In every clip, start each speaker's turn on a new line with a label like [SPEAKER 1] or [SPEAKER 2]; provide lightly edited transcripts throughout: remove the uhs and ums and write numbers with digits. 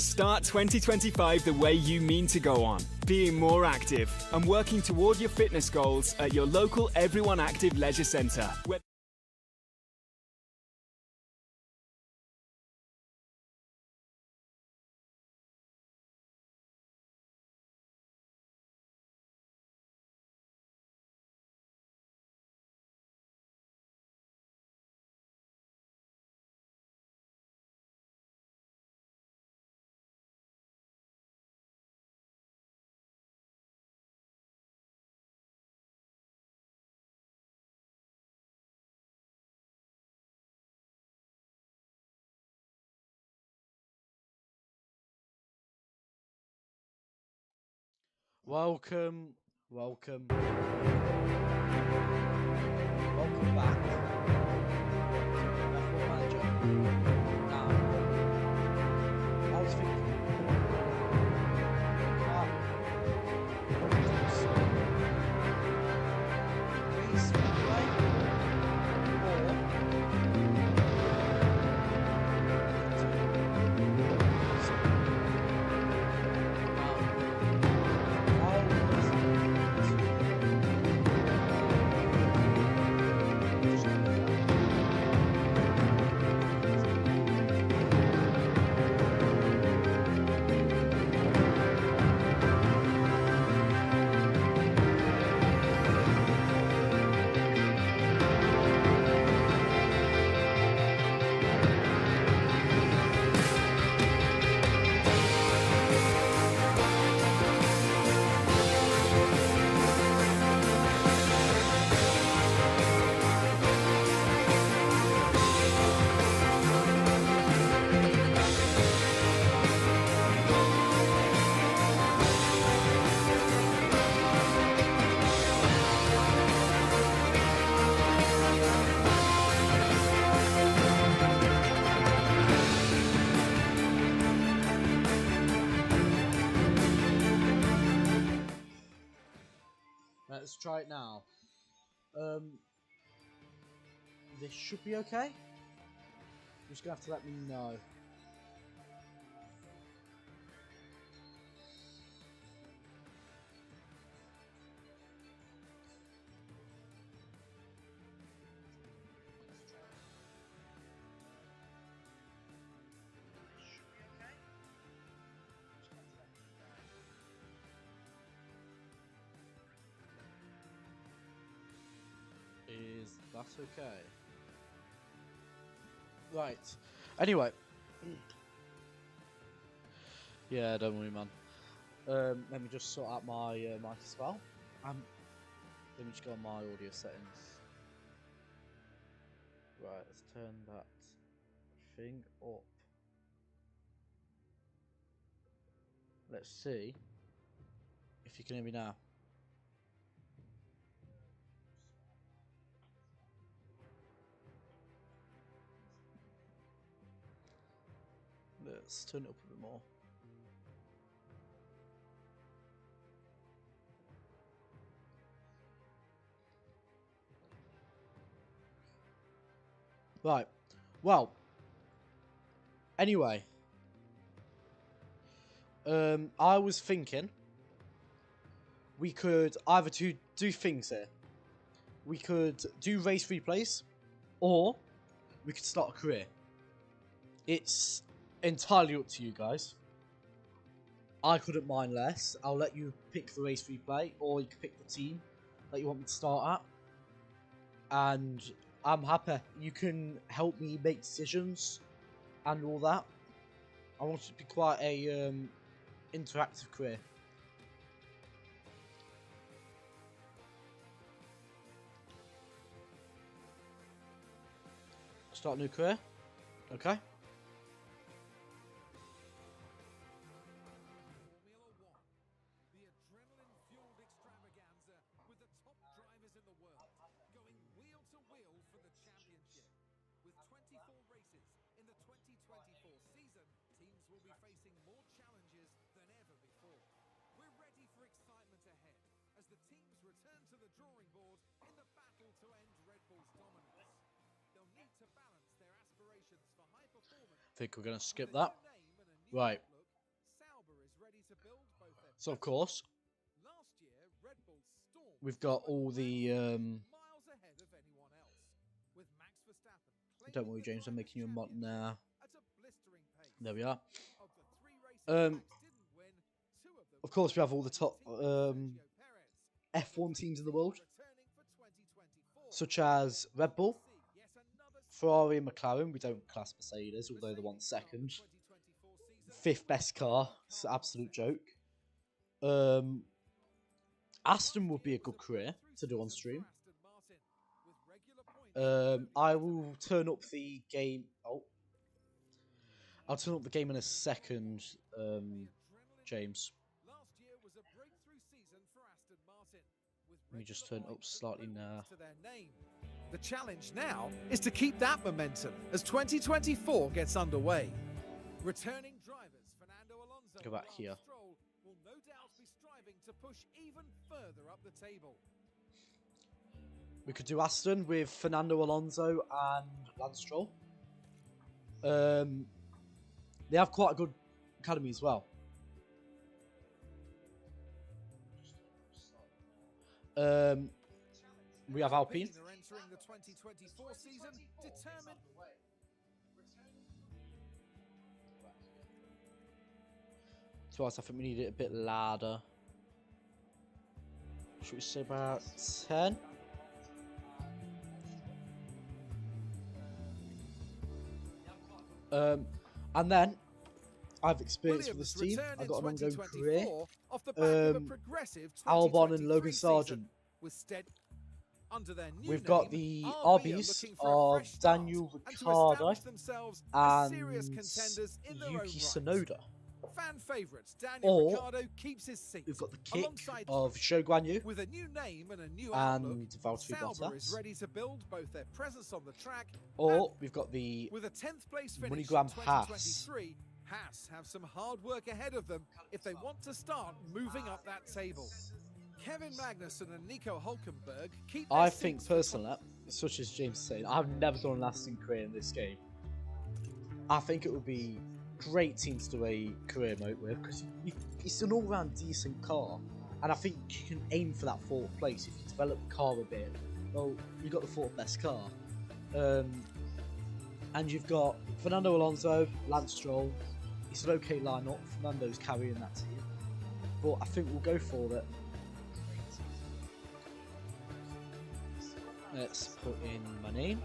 [SPEAKER 1] Start 2025 the way you mean to go on, being more active and working toward your fitness goals at your local Everyone Active Leisure Centre.
[SPEAKER 2] Welcome, welcome, welcome back. Football Manager. Now, I was thinking, race replay Let's try it now. This should be okay. You're just gonna have to let me know. Is that okay? Right. Anyway. Yeah, don't worry, man. Let me just sort out my mic as well. Let me just go on my audio settings. Right, let's turn that thing up. Let's see if you can hear me now. Let's turn it up a bit more. Right. Well. Anyway. I was thinking we could either do things here. We could do race replays, or we could start a career. It's entirely up to you guys. I couldn't mind less. I'll let you pick the race replay, or you can pick the team that you want me to start at. And I'm happy. You can help me make decisions and all that. I want it to be quite a interactive career. Start a new career. Okay. I think we're going to skip that. Right. So of course, we've got all the. Don't worry, James. I'm making you a mod now. There we are. Of course, we have all the top F1 teams in the world, such as Red Bull, Ferrari, and McLaren. We don't class Mercedes, although they won second. 5th best car. It's an absolute joke. Aston would be a good career to do on stream. I will turn up the game. Oh, I'll turn up the game in a second, James. Let me just turn up slightly now.
[SPEAKER 3] The challenge now is to keep that momentum as 2024 gets underway. Returning drivers Fernando Alonso
[SPEAKER 2] Go back
[SPEAKER 3] and
[SPEAKER 2] here.
[SPEAKER 3] Lance Stroll will no doubt be striving to push even further up the table.
[SPEAKER 2] We could do Aston with Fernando Alonso and Lance Stroll. They have quite a good academy as well. We have Alpine.
[SPEAKER 3] They're entering the 2024 season determined.
[SPEAKER 2] To us, I think we need it a bit louder. Should we say about 10? And then I've experience with this team. I've got an ongoing career. Albon and Logan Sargent. We've got the RBs of Daniel Ricciardo and Yuki Tsunoda.
[SPEAKER 3] Fan favorites Daniel
[SPEAKER 2] Or
[SPEAKER 3] Ricciardo keeps his seat.
[SPEAKER 2] we've got the kick
[SPEAKER 3] Alongside
[SPEAKER 2] of Zhou Guanyu
[SPEAKER 3] with a new name and a new
[SPEAKER 2] and
[SPEAKER 3] outlook,
[SPEAKER 2] Valtteri
[SPEAKER 3] Sauber is
[SPEAKER 2] Bottas.
[SPEAKER 3] ready to build both their presence on the track
[SPEAKER 2] Or we've got the
[SPEAKER 3] and with a 10th place finish in
[SPEAKER 2] MoneyGram
[SPEAKER 3] 2023. Haas have some hard work ahead of them if they want to start moving up that table. Kevin Magnussen and Nico Hulkenberg keep their
[SPEAKER 2] I think
[SPEAKER 3] seats.
[SPEAKER 2] personally, such as James is saying, I've never done a lasting career in this game. I think it would be great team to do a career mode with because it's an all-round decent car, and I think you can aim for that 4th place if you develop the car a bit. Well, you've got the 4th best car, and you've got Fernando Alonso, Lance Stroll. It's an okay lineup. Fernando's carrying that team, but I think we'll go for it. Let's put in my name,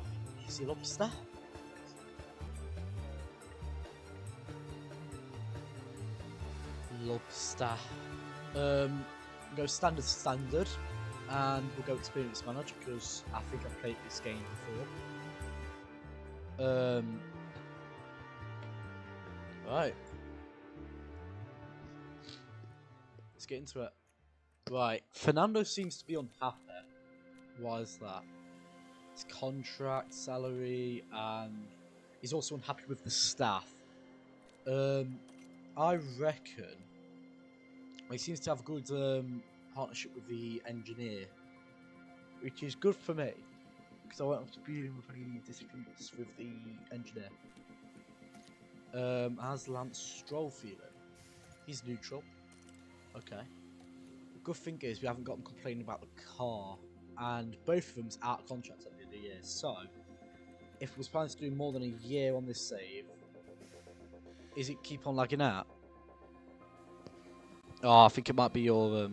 [SPEAKER 2] Easy Lobster. Lobster. Go standard, and we'll go experience manager because I think I've played this game before. Right. Let's get into it. Right. Fernando seems to be unhappy. Why is that? His contract, salary, and he's also unhappy with the staff. I reckon he seems to have a good partnership with the engineer, which is good for me because I won't have to be dealing with any disagreements with the engineer. How's Lance Stroll feeling? He's neutral. Okay. The good thing is we haven't got him complaining about the car, and both of them's out of contract at the end of the year. So, if we're planning to do more than a year on this save, is it keep on lagging out? Oh, I think it might be your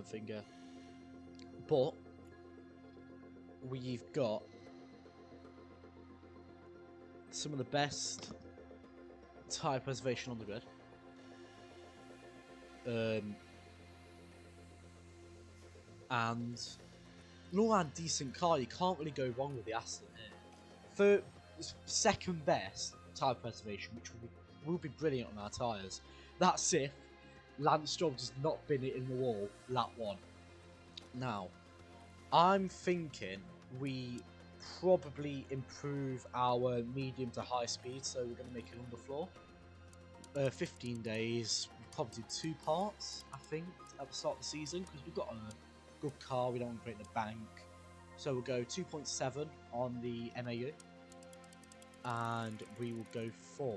[SPEAKER 2] finger. But we've got some of the best tyre preservation on the grid. And an all-round decent car. You can't really go wrong with the Aston here. For second best tyre preservation, which will be brilliant on our tyres. That's if Lance Stroll does not bin it in the wall, lap 1. Now, I'm thinking we probably improve our medium to high speed, so we're going to make it underfloor. 15 days, we'll probably do 2 parts, I think, at the start of the season, because we've got a good car, we don't want to break the bank. So we'll go 2.7 on the MAU, and we will go for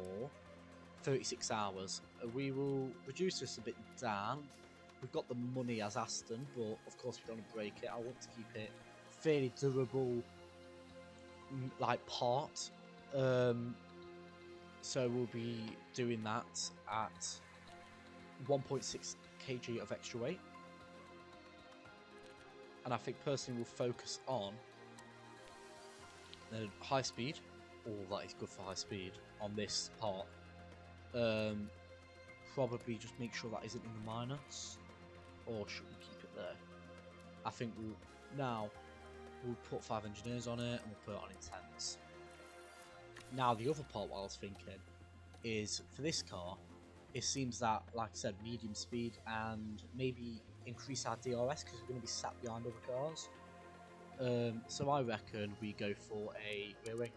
[SPEAKER 2] 36 hours. We will reduce this a bit down. We've got the money as Aston, but of course we don't want to break it. I want to keep it fairly durable, like part. So we'll be doing that at 1.6 kg of extra weight. And I think personally we'll focus on the high speed. All that is good for high speed on this part. Probably just make sure that isn't in the minus, or should we keep it there? I think we'll put 5 engineers on it and we'll put it on intense. Now the other part what I was thinking is for this car, it seems that, like I said, medium speed and maybe increase our DRS because we're going to be sat behind other cars. So I reckon we go for a rear wing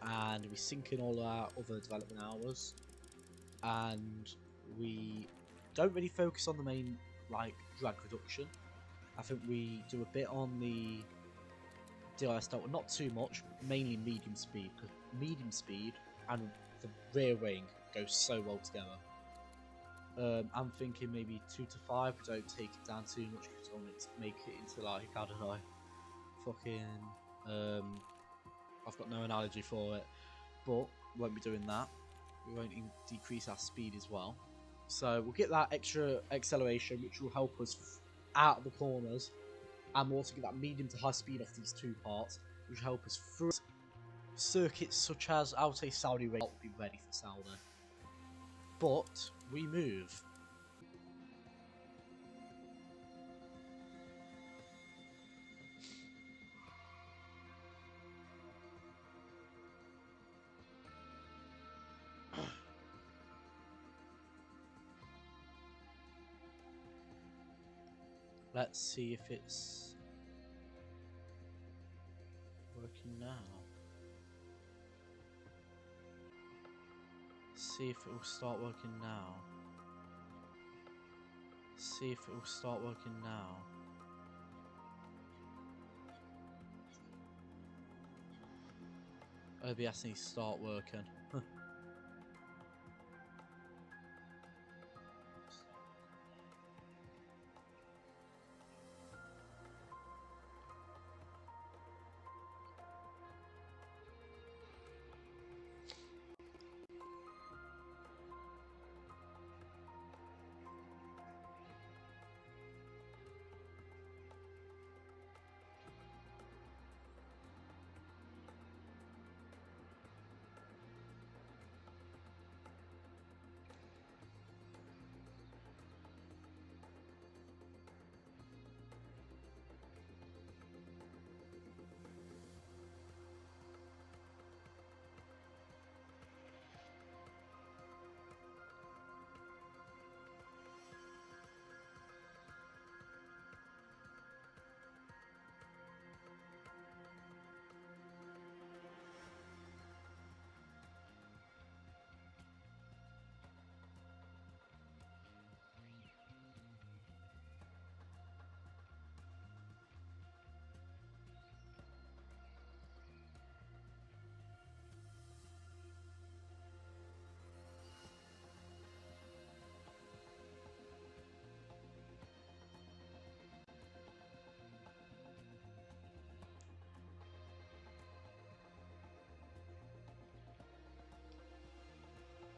[SPEAKER 2] and we sink in all our other development hours, and we don't really focus on the main like drag reduction. I think we do a bit on the DRS delta, not too much, mainly medium speed, because medium speed and the rear wing go so well together. I'm thinking maybe 2 to 5, don't take it down too much because I want to make it into like, I don't know, fucking, I've got no analogy for it, but we won't be doing that. We won't decrease our speed as well. So we'll get that extra acceleration, which will help us out of the corners, and we'll also get that medium to high speed off these two parts, which will help us through circuits such as, I would say, Saudi Arabia will be ready for Saudi. But we move. Let's see if it's working now. See if it will start working now. See if it will start working now. OBS needs to start working.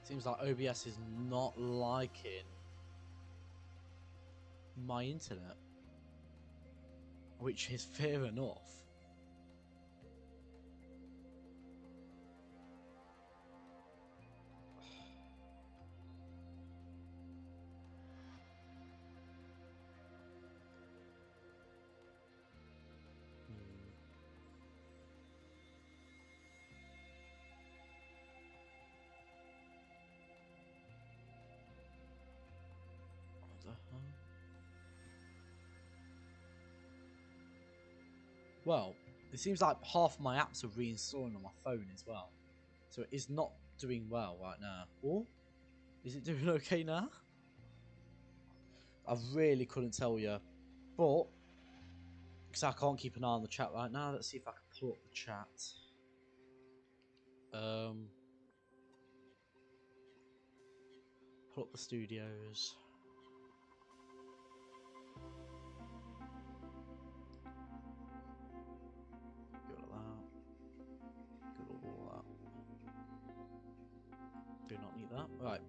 [SPEAKER 2] Seems like OBS is not liking my internet, which is fair enough. Well, it seems like half my apps are reinstalling on my phone as well. So it is not doing well right now. Or is it doing okay now? I really couldn't tell you. But, because I can't keep an eye on the chat right now, let's see if I can pull up the chat. pull up the studios. Go like that. Go to all that. Do not need that. Right.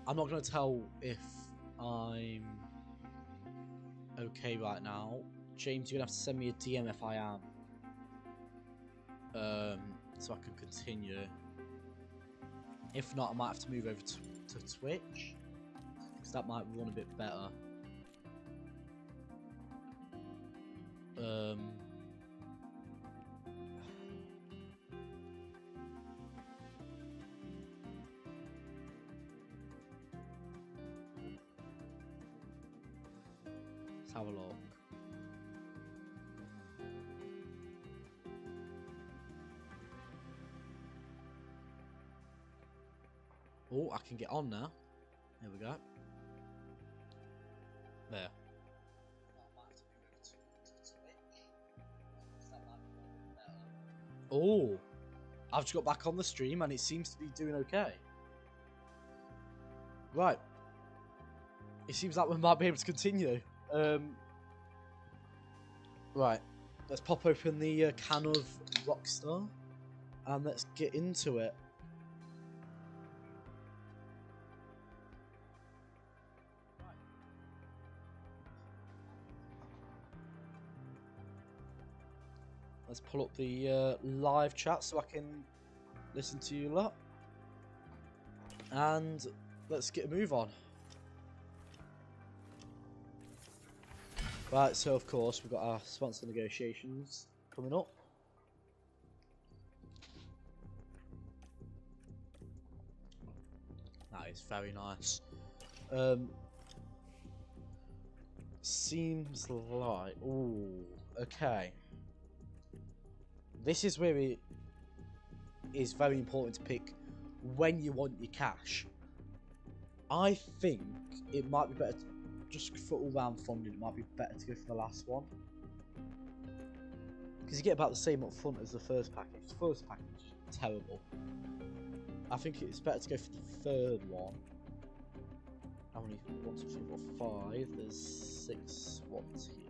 [SPEAKER 2] I'm not gonna tell if I'm okay right now. James, you're gonna have to send me a DM if I am. So I can continue. If not, I might have to move over to Twitch, because that might run a bit better. Let's have a look. Oh, I can get on now. There we go. There. Oh, I've just got back on the stream and it seems to be doing okay. Right. It seems like we might be able to continue. Right. Let's pop open the can of Rockstar and let's get into it. Let's pull up the live chat so I can listen to you lot. And let's get a move on. Right, so of course we've got our sponsor negotiations coming up. That is very nice. Seems like... Ooh, okay. This is where it is very important to pick when you want your cash. I think it might be better to, just for all round funding, it might be better to go for the last one. Because you get about the same up front as the first package. The first package is terrible. I think it's better to go for the third one. How many? 1, 2, 3, 4, 5. There's 6 ones here.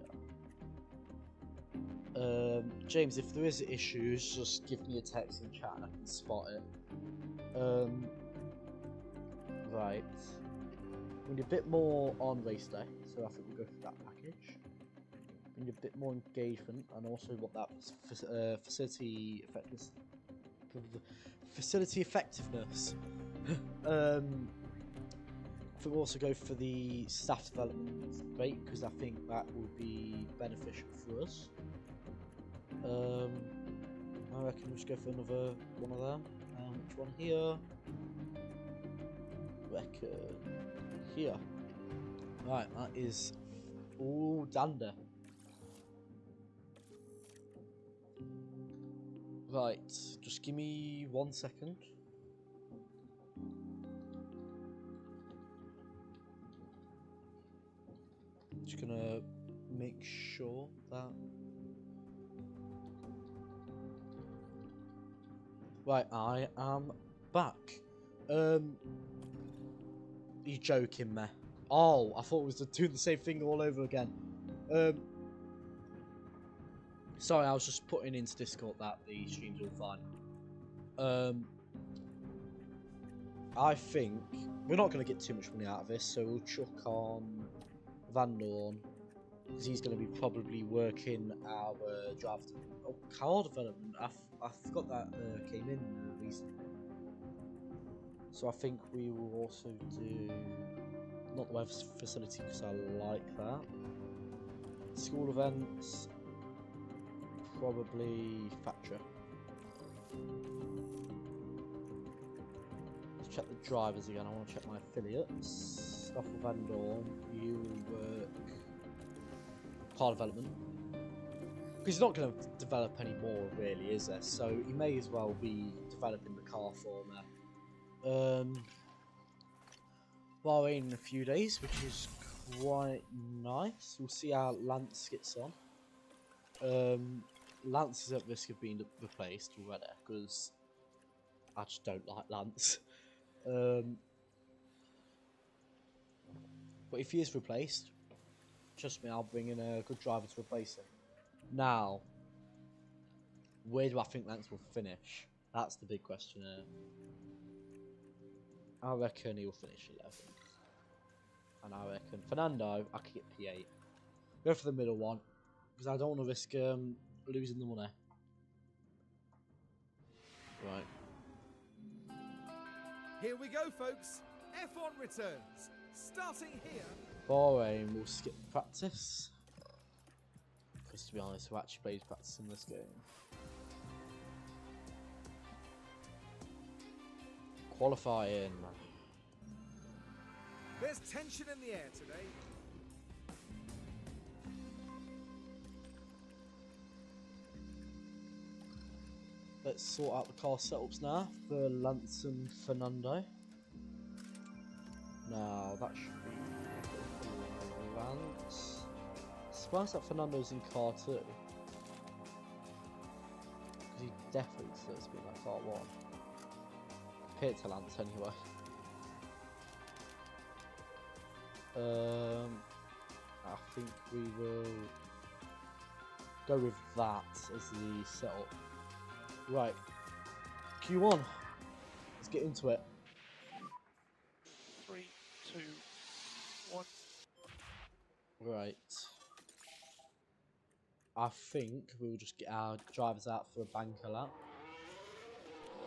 [SPEAKER 2] James, if there is issues, just give me a text in chat and I can spot it. Right. We need a bit more on race day, so I think we'll go for that package. We need a bit more engagement, and also want that facility effectiveness. Facility effectiveness. I think we'll also go for the staff development rate, because I think that will be beneficial for us. I reckon we'll just go for another one of them. Which one here? Reckon here. Right, that is all dander. Right, just give me 1 second. Just gonna make sure that. Right, I am back. Are you joking me? Oh, I thought it was doing the same thing all over again. Sorry, I was just putting into Discord that the stream's all fine. I think we're not going to get too much money out of this, so we'll chuck on Van Dorn, because he's going to be probably working our draft. Oh, car development. I forgot that came in recently. So I think we will also do not the weather facility, because I like that. School events, probably Thatcher. Let's check the drivers again. I want to check my affiliates. Stuff with Van Dorn. You work car development. Because he's not going to develop any more, really, is there? So he may as well be developing the car for me. Well, in a few days, which is quite nice. We'll see how Lance gets on. Lance is at risk of being replaced already, because I just don't like Lance. But if he is replaced, trust me, I'll bring in a good driver to replace him. Now, where do I think Lance will finish? That's the big question here. I reckon he'll finish 11th. And I reckon Fernando, I could get P8. Go for the middle one, because I don't want to risk losing the money. Right.
[SPEAKER 3] Here we go, folks. F1 returns. Starting here.
[SPEAKER 2] Bahrain will skip practice. Because to be honest, who actually plays practice in this game? Qualifying.
[SPEAKER 3] There's tension in the air today.
[SPEAKER 2] Let's sort out the car setups now for Lance and Fernando. Now that should be Lance. Surprised that Fernando's in car 2. Because he definitely deserves to be in that car 1. Compare it to Lance anyway. I think we will go with that as the setup. Right, Q1. Let's get into it.
[SPEAKER 4] 3, 2, 1.
[SPEAKER 2] Right. I think we'll just get our drivers out for a banker lap.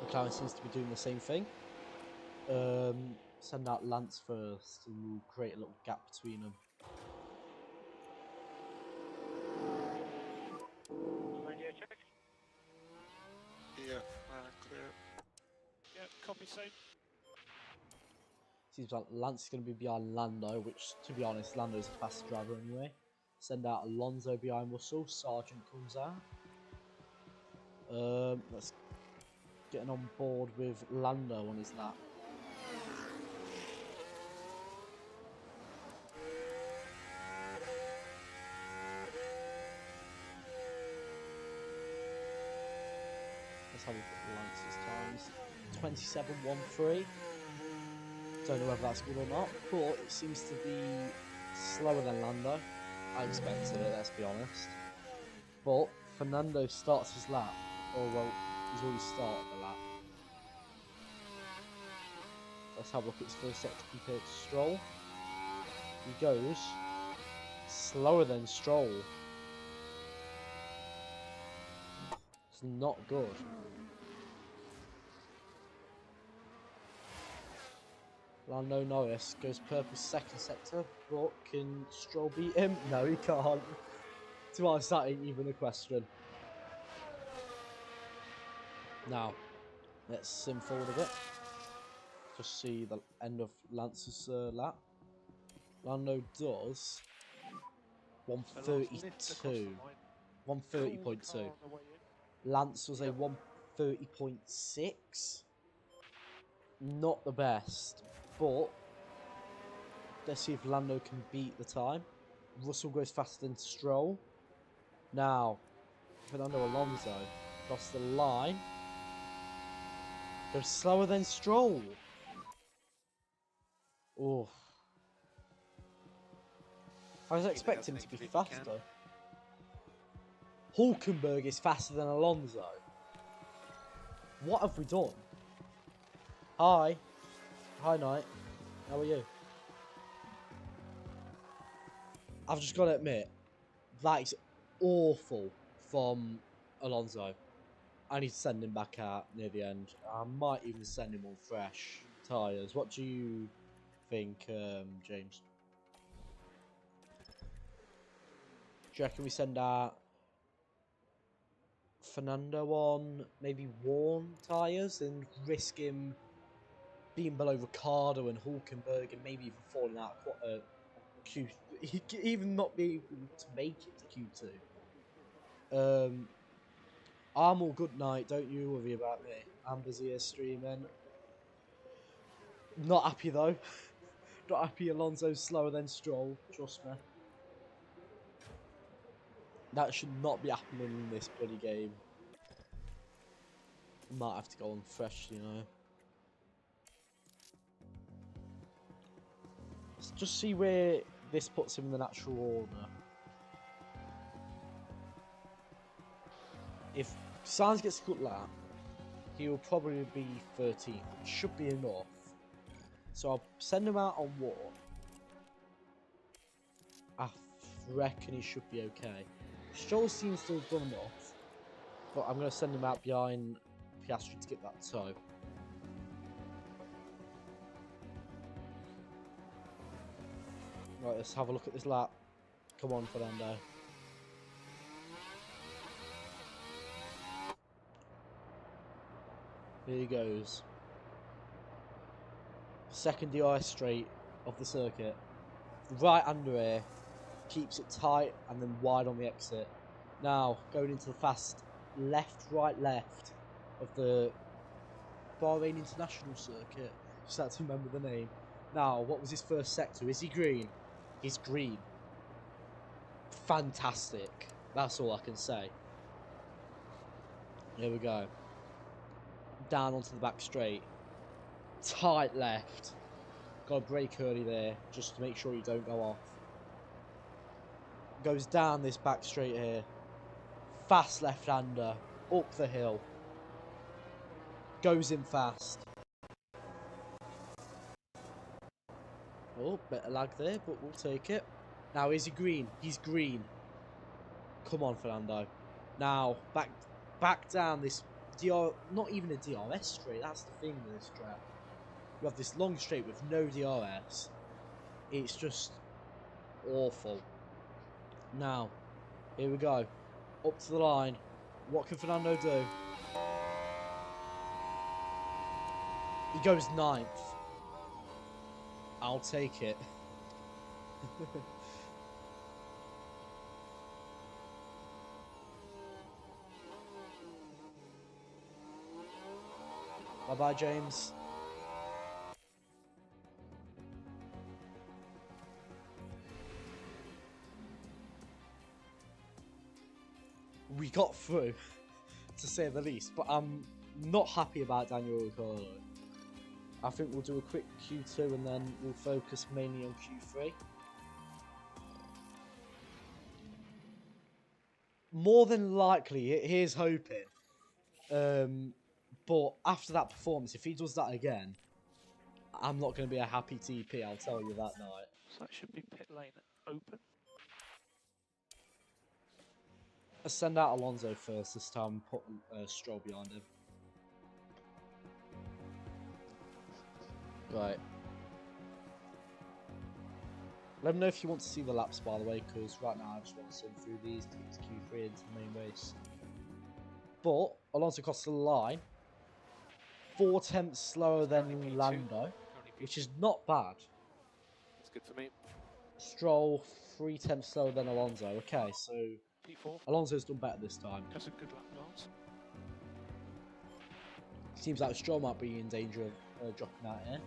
[SPEAKER 2] McLaren seems to be doing the same thing. Send out Lance first and we'll create a little gap between them.
[SPEAKER 4] Radio check.
[SPEAKER 5] Yeah, clear.
[SPEAKER 4] Yeah, copy same.
[SPEAKER 2] Seems like Lance is going to be behind Lando, which, to be honest, Lando's a faster driver anyway. Send out Alonso behind Russell. Sargent comes out. Let's get on board with Lando on his lap. Let's have a look at Lance's times. 27.13. Don't know whether that's good or not, but it seems to be slower than Lando. I expected it, let's be honest. But Fernando starts his lap. Oh well, he's already started the lap. Let's have a look at his first sector compared to Stroll. He goes slower than Stroll. It's not good. Lando Norris goes purple second sector, but can Stroll beat him? No, he can't. To be honest, that ain't even a question. Now, let's sim forward a bit. Just see the end of Lance's lap. Lando does 132. 130.2. Lance was a 130.6. Not the best, but let's see if Lando can beat the time. Russell goes faster than Stroll. Now, Fernando Alonso across the line. Goes slower than Stroll. Oh. I was expecting him to be faster. Hulkenberg is faster than Alonso. What have we done? Hi. Hi, Knight. How are you? I've just got to admit, that is awful from Alonso. I need to send him back out near the end. I might even send him on fresh tyres. What do you think, James? Do you reckon we send out Fernando on maybe worn tyres and risk him being below Ricciardo and Hulkenberg and maybe even falling out Q, even not being able to make it to Q2. I'm all good night, don't you worry about me. I'm busy here streaming. Not happy though. Not happy Alonso's slower than Stroll, trust me. That should not be happening in this bloody game. Might have to go on fresh, you know. Let's just see where this puts him in the natural order. If Sainz gets a good lap, he will probably be 13th, which should be enough. So I'll send him out on what? I reckon he should be okay. Stroll seems to have done enough, but I'm going to send him out behind Piastri to get that toe. Right, let's have a look at this lap. Come on, Fernando. Here he goes. Second DRS straight of the circuit. Right under here. Keeps it tight and then wide on the exit. Now, going into the fast left, right, left of the Bahrain International Circuit. Just had to remember the name. Now, what was his first sector? Is he green? He's green. Fantastic. That's all I can say. Here we go. Down onto the back straight. Tight left. Got to brake early there, just to make sure you don't go off. Goes down this back straight here. Fast left-hander. Up the hill. Goes in fast. Oh, bit of lag there, but we'll take it. Now, is he green? He's green. Come on, Fernando. Now, back down this not even a DRS straight. That's the thing with this track. You have this long straight with no DRS. It's just awful. Now, here we go. Up to the line. What can Fernando do? He goes 9th. I'll take it. Bye-bye, James. We got through, to say the least, but I'm not happy about Daniel Ricciardo. I think we'll do a quick Q2 and then we'll focus mainly on Q3. More than likely, here's hoping. But after that performance, if he does that again, I'm not going to be a happy TP, I'll tell you that night.
[SPEAKER 4] So that should be pit lane open.
[SPEAKER 2] Let's send out Alonso first this time and put Stroll behind him. Right. Let me know if you want to see the laps, by the way, because right now I just want to swim through these to get to Q3 into the main race. But Alonso crosses the line. 4 tenths slower than Lando, which is not bad.
[SPEAKER 3] That's good for me.
[SPEAKER 2] Stroll 3 tenths slower than Alonso. Okay, so
[SPEAKER 4] P4.
[SPEAKER 2] Alonso's done better this time.
[SPEAKER 4] That's a good lap dance.
[SPEAKER 2] Seems like Stroll might be in danger of dropping out here.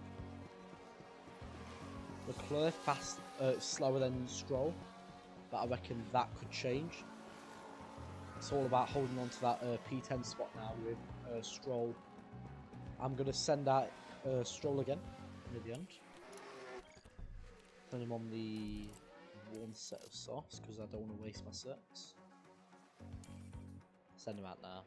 [SPEAKER 2] Leclerc slower than Stroll, but I reckon that could change. It's all about holding on to that P10 spot now with Stroll. I'm going to send out Stroll again near the end. Put him on the one set of softs because I don't want to waste my sets. Send him out now.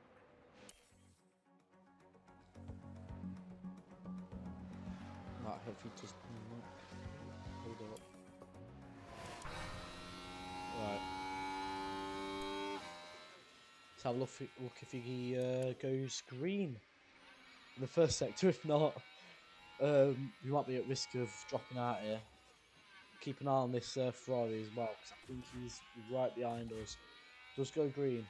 [SPEAKER 2] Right, hopefully just hold up. Right. Let's have a look if he goes green in the first sector. If not, we might be at risk of dropping out here. Keep an eye on this Ferrari as well, because I think he's right behind us. Does go green.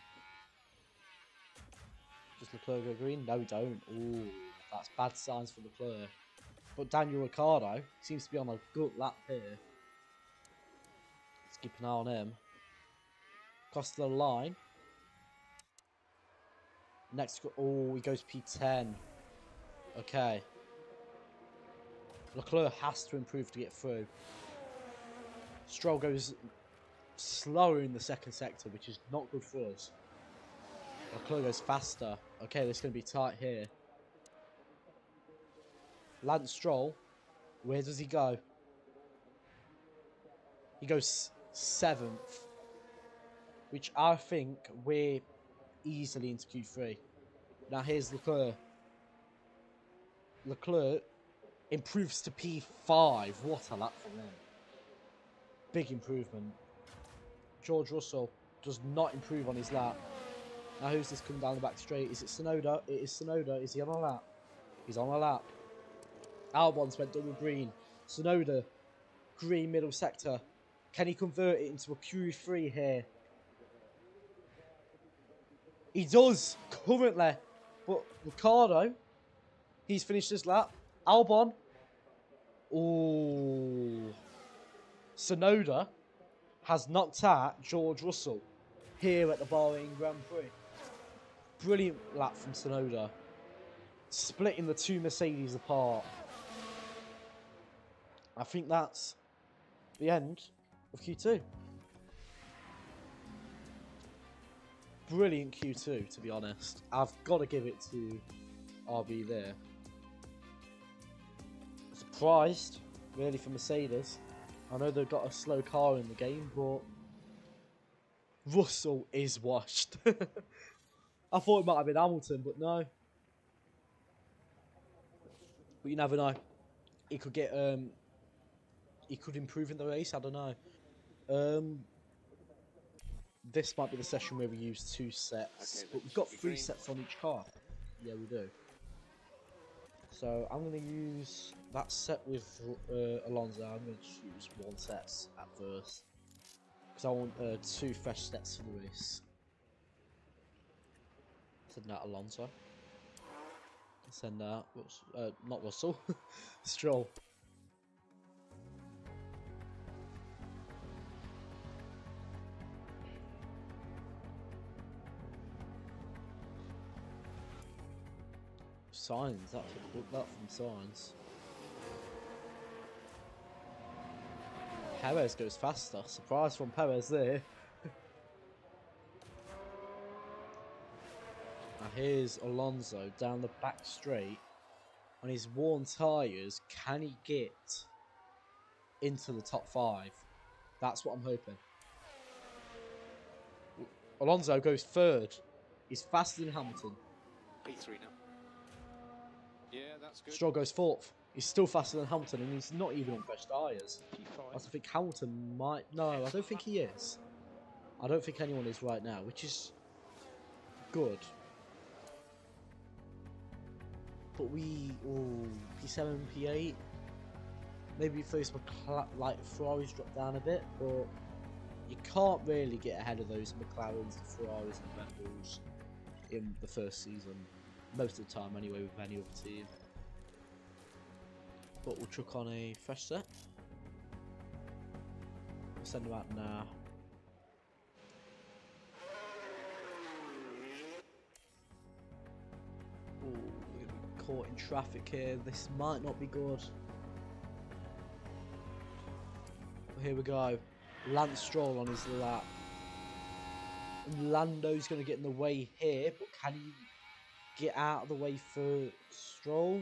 [SPEAKER 2] Does Leclerc go green? No, we don't. Ooh, that's bad signs for Leclerc. But Daniel Ricciardo seems to be on a good lap here. Let's keep an eye on him. Across the line. Next, oh, he goes P10. Okay. Leclerc has to improve to get through. Stroll goes slower in the second sector, which is not good for us. Leclerc goes faster. Okay, this is going to be tight here. Lance Stroll, where does he go? He goes 7th, which I think we're easily into Q3. Now here's Leclerc. Leclerc improves to P5. What a lap from him. Big improvement. George Russell does not improve on his lap. Now who's this coming down the back straight? Is it Tsunoda? It is Tsunoda. Is he on a lap? He's on a lap. Albon's went double green. Tsunoda, green middle sector. Can he convert it into a Q3 here? He does, currently. But Ricardo, he's finished his lap. Albon. Oh. Tsunoda has knocked out George Russell here at the Bahrain Grand Prix. Brilliant lap from Tsunoda. Splitting the two Mercedes apart. I think that's the end of Q2. Brilliant Q2, to be honest. I've got to give it to RB there. Surprised, really, for Mercedes. I know they've got a slow car in the game, but Russell is washed. I thought it might have been Hamilton, but no. But you never know. He could get he could improve in the race. I don't know. This might be the session where we use 2 sets,
[SPEAKER 5] Okay,
[SPEAKER 2] but we've got 3 sets on each car. Yeah, we do. So I'm going to use that set with Alonso. I'm going to choose 1 set at first because I want 2 fresh sets for the race. Send out Alonso. Send out not Russell, Stroll. Signs, that's a good that from Signs. Perez goes faster. Surprise from Perez there. Now here's Alonso down the back straight on his worn tyres. Can he get into the top 5? That's what I'm hoping. Alonso goes 3rd. He's faster than Hamilton.
[SPEAKER 5] P3 now. Yeah, that's good.
[SPEAKER 2] Stroll goes 4th. He's still faster than Hamilton, and he's not even on fresh tyres. I think Hamilton might... No, I don't think he is. I don't think anyone is right now, which is good. But we... Oh, P7, P8. Maybe if those Ferraris drop down a bit, but you can't really get ahead of those McLarens, the Ferraris, and Red Bulls in the first season. Most of the time, anyway, with any other team. But we'll chuck on a fresh set. We'll send them out now. Ooh, we're gonna be caught in traffic here. This might not be good. But here we go. Lance Stroll on his lap. And Lando's gonna get in the way here, but can he get out of the way for Stroll?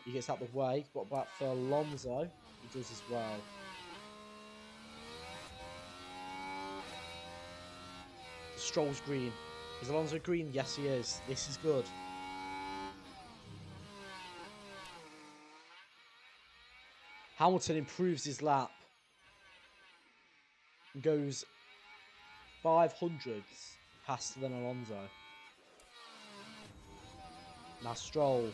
[SPEAKER 2] He gets out of the way. What about for Alonso? He does as well. Stroll's green. Is Alonso green? Yes, he is. This is good. Hamilton improves his lap. And goes 500s faster than Alonso. Now Stroll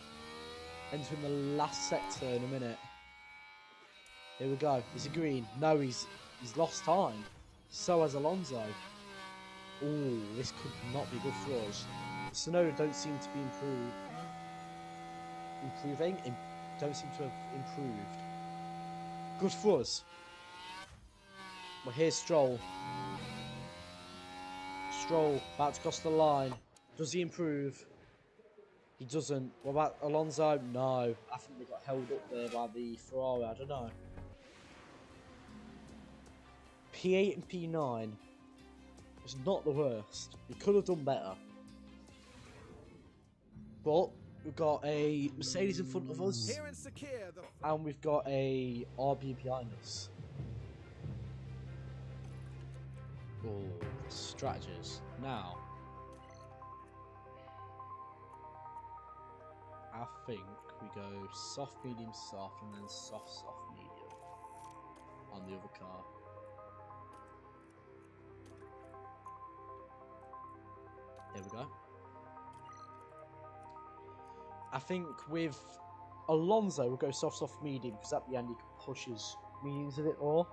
[SPEAKER 2] entering the last sector in a minute. Here we go. Is he green? No, he's lost time. So has Alonso. Oh, this could not be good for us. Tsunoda don't seem to be improving. Don't seem to have improved. Good for us. Well, here's Stroll. Stroll about to cross the line. Does he improve? He doesn't. What about Alonso? No. I think they got held up there by the Ferrari. I don't know. P8 and P9. It's not the worst. We could have done better. But we've got a Mercedes in front of us.
[SPEAKER 3] Here in Sakir, the
[SPEAKER 2] And we've got a RB behind us. Oh, strategies. Now, I think we go soft, medium, soft, and then soft, soft, medium on the other car. There we go. I think with Alonso, we'll go soft, soft, medium, because at the end he can push his mediums a bit more.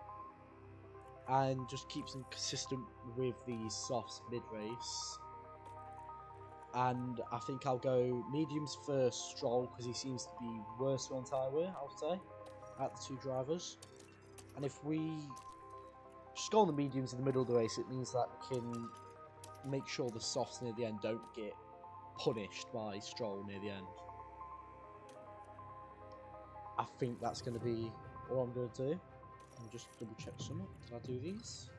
[SPEAKER 2] And just keeps him consistent with the softs mid-race. And I think I'll go mediums for Stroll, because he seems to be worse on tyre wear, I would say, out the two drivers. And if we just go on the mediums in the middle of the race, it means that we can make sure the softs near the end don't get punished by Stroll near the end. I think that's going to be all I'm going to do. Let me just double check something. Did I do these?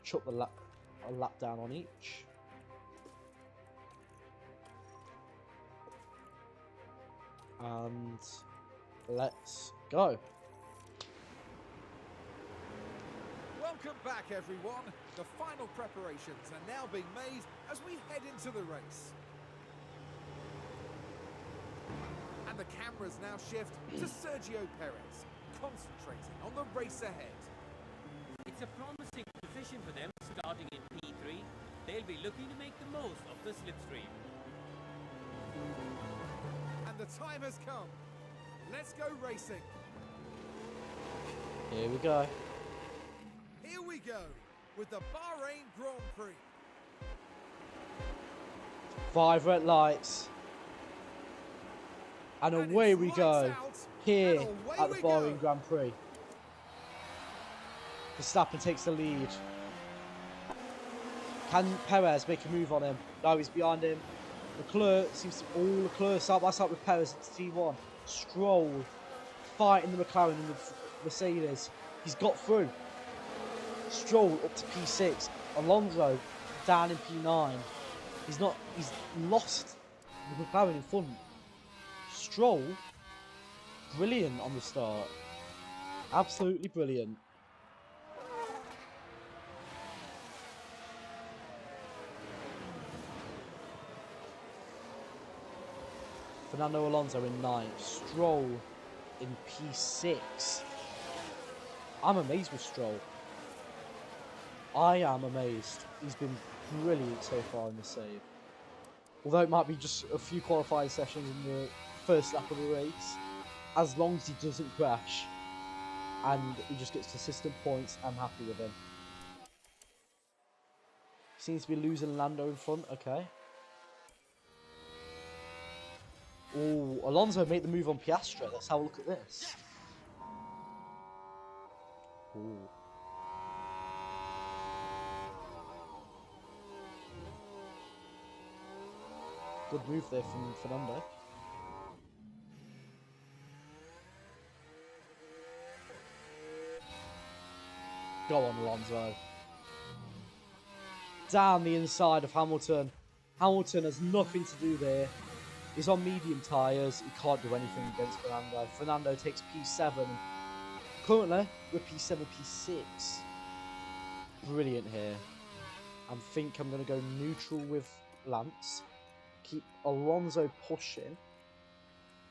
[SPEAKER 2] Chuck a lap down on each. And let's go.
[SPEAKER 3] Welcome back, everyone. The final preparations are now being made as we head into the race. And the cameras now shift to Sergio Perez, concentrating on the race ahead.
[SPEAKER 6] It's a promising position for them starting in P3. They'll be looking to make the most of the slipstream.
[SPEAKER 3] And the time has come. Let's go racing.
[SPEAKER 2] Here we go.
[SPEAKER 3] Here we go with the Bahrain Grand Prix.
[SPEAKER 2] 5 red lights. And away we go. Here at the Bahrain Grand Prix. Verstappen takes the lead. Can Perez make a move on him? No, he's behind him. Leclerc seems to all Leclerc side by side with Perez into T1. Stroll fighting the McLaren and the Mercedes. He's got through. Stroll up to P6. Alonso down in P9. He's lost the McLaren in front. Stroll, brilliant on the start. Absolutely brilliant. Fernando Alonso in 9th. Stroll in P6. I'm amazed with Stroll. I am amazed. He's been brilliant so far in the save. Although it might be just a few qualifying sessions in the first lap of the race, as long as he doesn't crash and he just gets consistent points, I'm happy with him. Seems to be losing Lando in front. Okay. Oh, Alonso made the move on Piastri. Let's have a look at this. Ooh. Good move there from Fernando. Go on, Alonso. Down the inside of Hamilton. Hamilton has nothing to do there. He's on medium tyres. He can't do anything against Fernando. Fernando takes P7. Currently, we're P7, P6. Brilliant here. I think I'm going to go neutral with Lance. Keep Alonso pushing.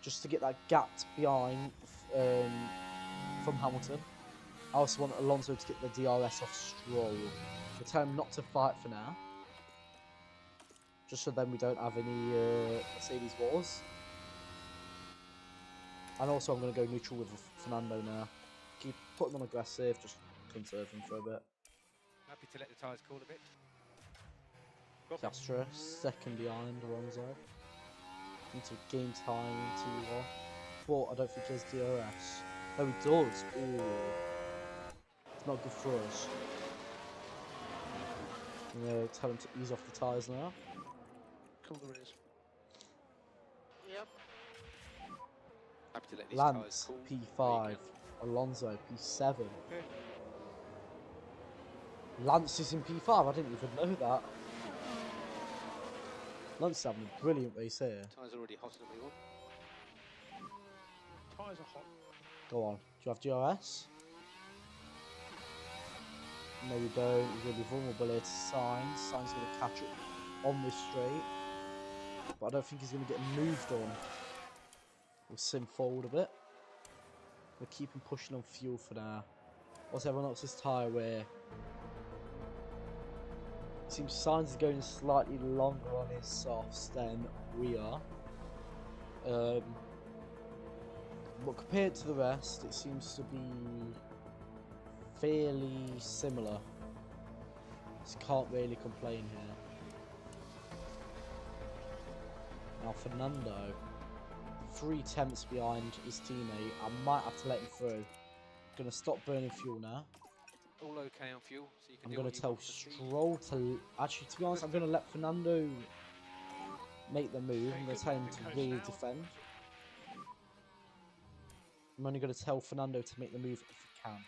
[SPEAKER 2] Just to get that gap behind from Hamilton. I also want Alonso to get the DRS off Stroll. We'll tell him not to fight for now. Just so then we don't have any Mercedes wars. And also I'm going to go neutral with Fernando now. Keep putting him on aggressive, just conserve him for a bit.
[SPEAKER 5] Happy to let the tyres cool a bit.
[SPEAKER 2] Piastri, second behind Alonso. Into game time, 2-1. But I don't think he has DRS. Oh, he does. Ooh. It's not good for us. I'm going to tell him to ease off the tyres now.
[SPEAKER 4] Cool there is.
[SPEAKER 5] Yep. Happy to let these
[SPEAKER 2] Lance,
[SPEAKER 5] tyres cool.
[SPEAKER 2] P5. Alonso, P7.
[SPEAKER 5] Okay.
[SPEAKER 2] Lance is in P5, I didn't even know that. Lance is having a brilliant race here.
[SPEAKER 5] Tyres are already hotter than we want.
[SPEAKER 4] Tyres are hot.
[SPEAKER 2] Go on, do you have DRS? No, we don't. He's going to be vulnerable here to Signs. Signs going to catch up on this straight. But I don't think he's going to get moved on. We'll sim forward a bit. We'll keep him pushing on fuel for now. Also, everyone else is tyre wear. It seems Signs is going slightly longer on his softs than we are. But compared to the rest, it seems to be fairly similar. Just can't really complain here. Now Fernando, 3 tenths behind his teammate. I might have to let him through. Gonna stop burning fuel now.
[SPEAKER 5] All okay on fuel, so you can
[SPEAKER 2] I'm
[SPEAKER 5] do
[SPEAKER 2] gonna
[SPEAKER 5] what you
[SPEAKER 2] tell
[SPEAKER 5] want for speed.
[SPEAKER 2] Stroll to actually, to be honest, I'm gonna let Fernando make the move. I'm gonna tell him to really defend. I'm only gonna tell Fernando to make the move if he can.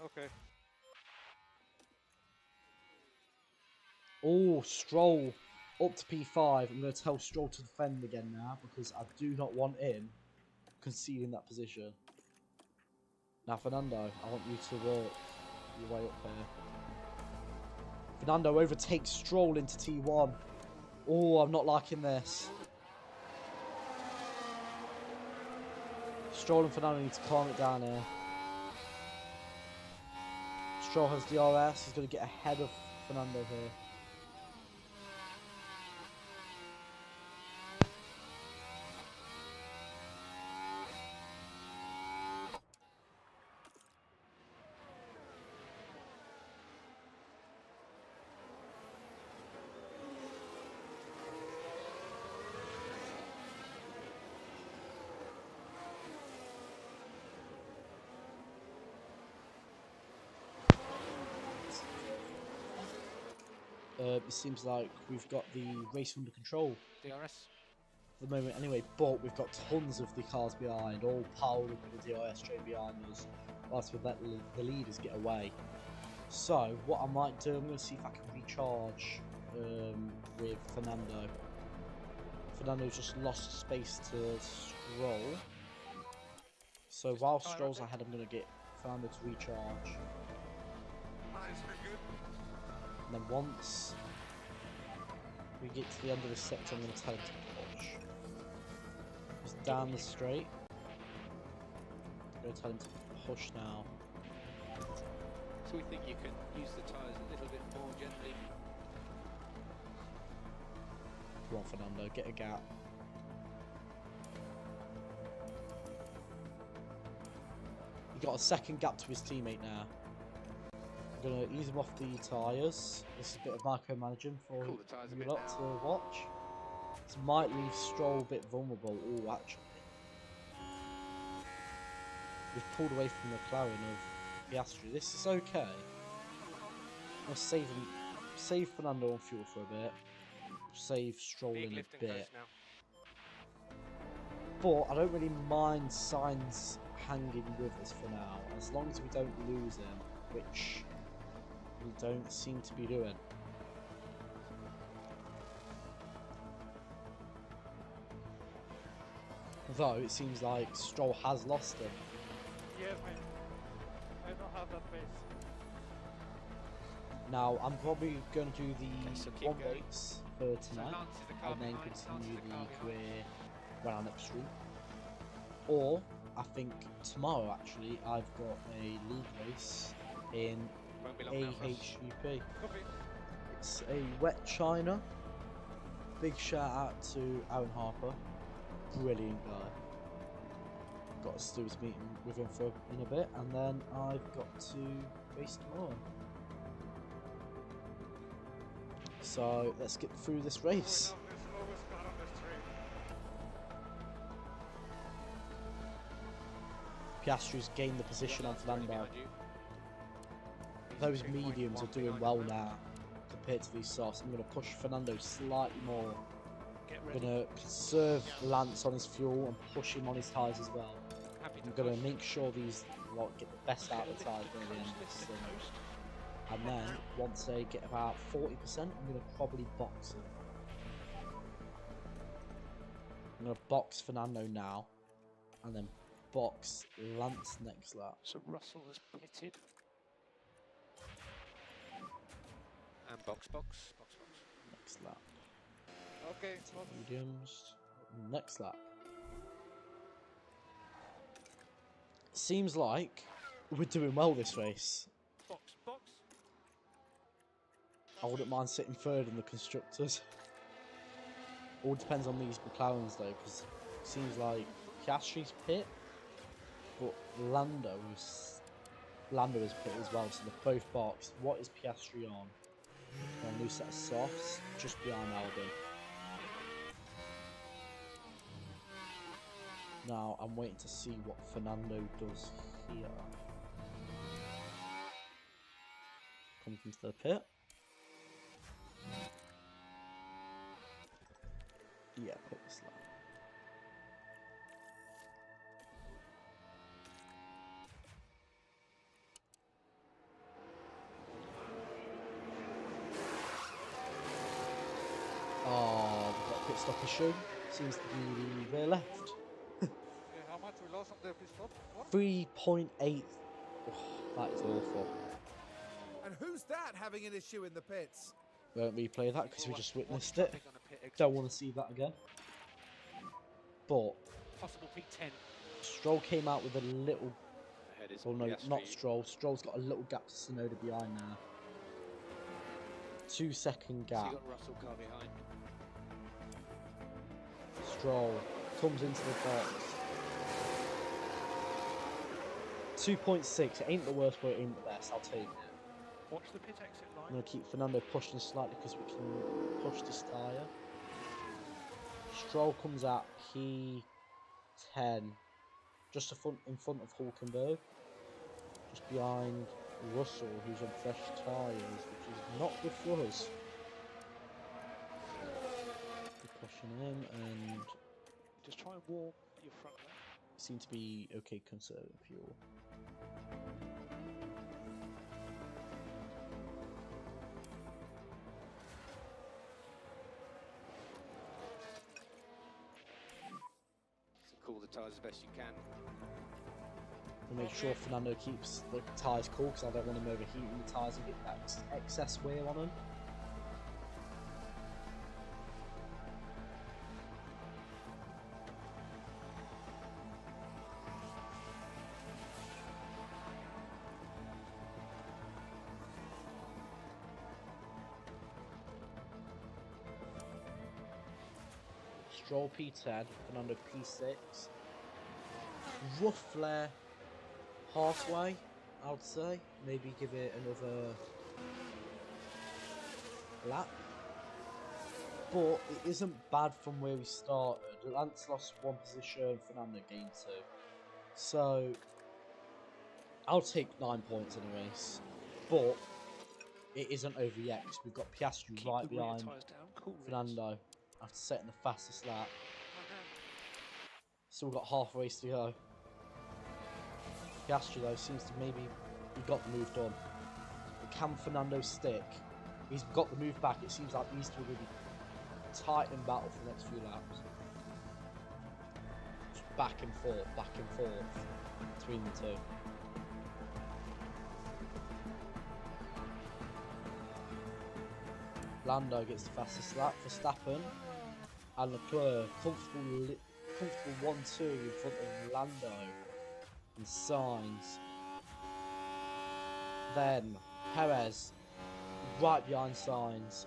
[SPEAKER 5] Okay.
[SPEAKER 2] Oh, Stroll up to P5. I'm going to tell Stroll to defend again now because I do not want him conceding that position. Now, Fernando, I want you to work your way up here. Fernando overtakes Stroll into T1. Oh, I'm not liking this. Stroll and Fernando need to calm it down here. Stroll has DRS. He's going to get ahead of Fernando here. It seems like we've got the race under control
[SPEAKER 5] DRS.
[SPEAKER 2] for the moment anyway, but we've got tons of the cars behind, all piled up with the DRS straight behind us, whilst we let the leaders get away. So, what I might do, I'm going to see if I can recharge with Fernando. Fernando's just lost space to Stroll. So while Stroll's ahead, I'm going to get Fernando to recharge. And then once we get to the end of the sector, I'm going to tell him to push. Just down the straight. I'm going to tell him to push now.
[SPEAKER 5] So we think you can use the tyres a little bit more gently.
[SPEAKER 2] Come on, Fernando, get a gap. He got a second gap to his teammate now. I'm going to ease him off the tyres. This is a bit of micromanaging for
[SPEAKER 5] Cool the tyres a
[SPEAKER 2] you
[SPEAKER 5] bit
[SPEAKER 2] lot
[SPEAKER 5] now.
[SPEAKER 2] to watch. This might leave Stroll a bit vulnerable. Oh, actually. We've pulled away from the McLaren of Piastri. This is okay. I'm going to save Fernando on fuel for a bit. Save Stroll
[SPEAKER 5] Big
[SPEAKER 2] in a
[SPEAKER 5] lift and
[SPEAKER 2] bit.
[SPEAKER 5] coast now.
[SPEAKER 2] But I don't really mind Sainz hanging with us for now, as long as we don't lose him, which we don't seem to be doing. Though it seems like Stroll has lost him.
[SPEAKER 4] Yeah, man. I don't have that pace.
[SPEAKER 2] Now I'm probably going to do the
[SPEAKER 5] Okay, so keep
[SPEAKER 2] one
[SPEAKER 5] going.
[SPEAKER 2] race for tonight,
[SPEAKER 5] Lance is the car
[SPEAKER 2] and then
[SPEAKER 5] behind, Lance
[SPEAKER 2] continue
[SPEAKER 5] is the car
[SPEAKER 2] the
[SPEAKER 5] behind.
[SPEAKER 2] career round upstream. Or I think tomorrow actually I've got a league race in
[SPEAKER 5] Won't be long now for us.
[SPEAKER 2] AHUP.
[SPEAKER 5] Copy.
[SPEAKER 2] It's a wet China. Big shout out to Aaron Harper, brilliant guy. Got a Stewart's meeting with him for in a bit, and then I've got to race tomorrow. So let's get through this race. Piastri's gained the position on Fernando.
[SPEAKER 5] Behind you.
[SPEAKER 2] Those
[SPEAKER 5] 3.1
[SPEAKER 2] mediums are doing
[SPEAKER 5] behind
[SPEAKER 2] well
[SPEAKER 5] you.
[SPEAKER 2] now compared to these softs. I'm going to push Fernando slightly more.
[SPEAKER 4] Get
[SPEAKER 2] I'm
[SPEAKER 4] ready.
[SPEAKER 2] going to conserve Lance on his fuel and push him on his tyres as well.
[SPEAKER 5] Happy
[SPEAKER 2] I'm
[SPEAKER 5] to
[SPEAKER 2] going
[SPEAKER 5] push.
[SPEAKER 2] to make sure these lot get the best out of the tyres by the end of this thing. And then, once they get about 40%, I'm going to probably box him. I'm going to box Fernando now, and then box Lance next lap.
[SPEAKER 4] So Russell has pitted.
[SPEAKER 5] And box.
[SPEAKER 2] Next lap.
[SPEAKER 4] Okay,
[SPEAKER 2] Mediums. Next lap. Seems like we're doing well this race.
[SPEAKER 5] box.
[SPEAKER 2] I wouldn't mind sitting third in the constructors. All depends on these McLarens though, because it seems like Piastri's pit, but Lando is pit as well, so they're both boxed. What is Piastri on? On a new set of softs, just behind Albon. Now I'm waiting to see what Fernando does here. Comes into the pit. Yeah, pit this lap. Oh, we've got a pit stop issue. Seems to be the rear left.
[SPEAKER 4] okay, how much we lost on the pit stop? What?
[SPEAKER 2] 3.8. Oh, that is awful.
[SPEAKER 3] And who's that having an issue in the pits?
[SPEAKER 2] We won't replay that because we just witnessed it.
[SPEAKER 5] Traffic on a pit exit.
[SPEAKER 2] Don't want to see that again. But
[SPEAKER 5] Possible P10.
[SPEAKER 2] Stroll came out with a little.
[SPEAKER 5] Ahead is
[SPEAKER 2] Oh no,
[SPEAKER 5] Piastri.
[SPEAKER 2] not Stroll. Stroll's got a little gap to Tsunoda behind now. 2 second
[SPEAKER 5] So you
[SPEAKER 2] gap.
[SPEAKER 5] got Russell car behind.
[SPEAKER 2] Stroll comes into the box. 2.6. It ain't the worst, but it ain't the best. I'll take it.
[SPEAKER 5] Watch the pit exit
[SPEAKER 2] I'm
[SPEAKER 5] line.
[SPEAKER 2] going to keep Fernando pushing slightly because we can push this tyre. Stroll comes at P10, just in front of Hulkenberg, just behind Russell, who's on fresh tyres, which is not good for us. We're pushing him, and
[SPEAKER 5] Just try and warm your front left.
[SPEAKER 2] seem to be okay conserving fuel.
[SPEAKER 5] So cool the tyres as best you can.
[SPEAKER 2] And make sure Fernando keeps the tyres cool because I don't want him overheating the tyres and get that excess wear on him. Stroll P10, Fernando P6. Roughly halfway, I would say. Maybe give it another lap. But it isn't bad from where we started. Lance lost 1 position, Fernando gained 2. So, I'll take 9 points in a race. But it isn't over yet because we've got Piastri
[SPEAKER 5] Keep
[SPEAKER 2] right
[SPEAKER 5] the rear
[SPEAKER 2] behind
[SPEAKER 5] tyres down. Cool.
[SPEAKER 2] Fernando after setting the fastest lap. Still got half a race to go. Piastri though seems to maybe he got the move done. But can Fernando stick? He's got the move back. It seems like these two will be tight in battle for the next few laps. Just back and forth between the two. Lando gets the fastest lap. Verstappen and Leclerc comfortable 1-2 in front of Lando and Sainz. Then Perez right behind Sainz.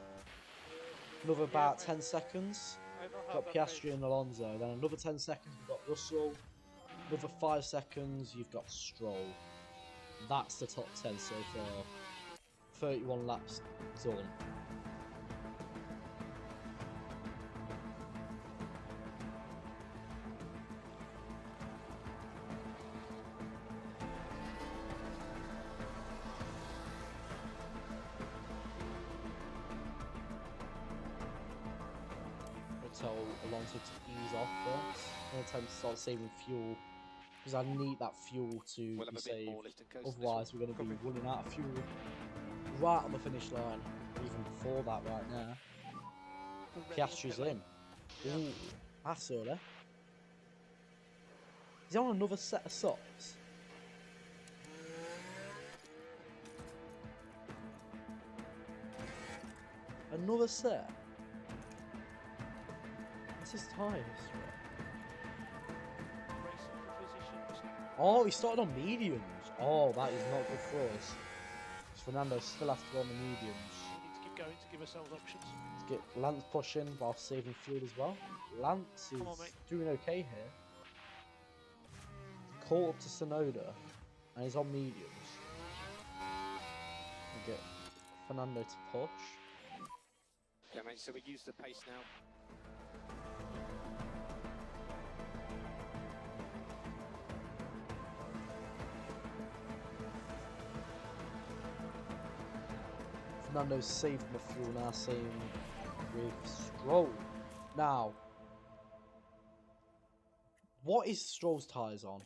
[SPEAKER 2] Another about 10 seconds.
[SPEAKER 4] I don't have
[SPEAKER 2] Got
[SPEAKER 4] that
[SPEAKER 2] Piastri
[SPEAKER 4] pace.
[SPEAKER 2] and Alonso. Then another 10 seconds we've got Russell. Another 5 seconds you've got Stroll. That's the top 10 so far. 31 laps done. Tell Alonso to ease off first. I'm going to tell him to start saving fuel because I need that fuel to
[SPEAKER 5] We'll have
[SPEAKER 2] be
[SPEAKER 5] a bit
[SPEAKER 2] saved.
[SPEAKER 5] more lift and coast.
[SPEAKER 2] Otherwise, we're going to be running out of fuel right on the finish line, even before that right now. Piastri's in. Ooh, that's early. He's on another set of socks. Another set. What's his tyres? Oh, he started on mediums. Oh, that is not good for us. Fernando still has to go on the mediums.
[SPEAKER 7] We need to keep going to give ourselves options.
[SPEAKER 2] Let's get Lance pushing while saving fuel as well. Lance is
[SPEAKER 7] Come on, mate.
[SPEAKER 2] doing okay here. Caught up to Sonoda, and he's on mediums. We get Fernando to push.
[SPEAKER 5] Yeah, mate, so we use the pace now.
[SPEAKER 2] Fernando's saved the fuel now, same with Stroll. Now, what is Stroll's tyres on?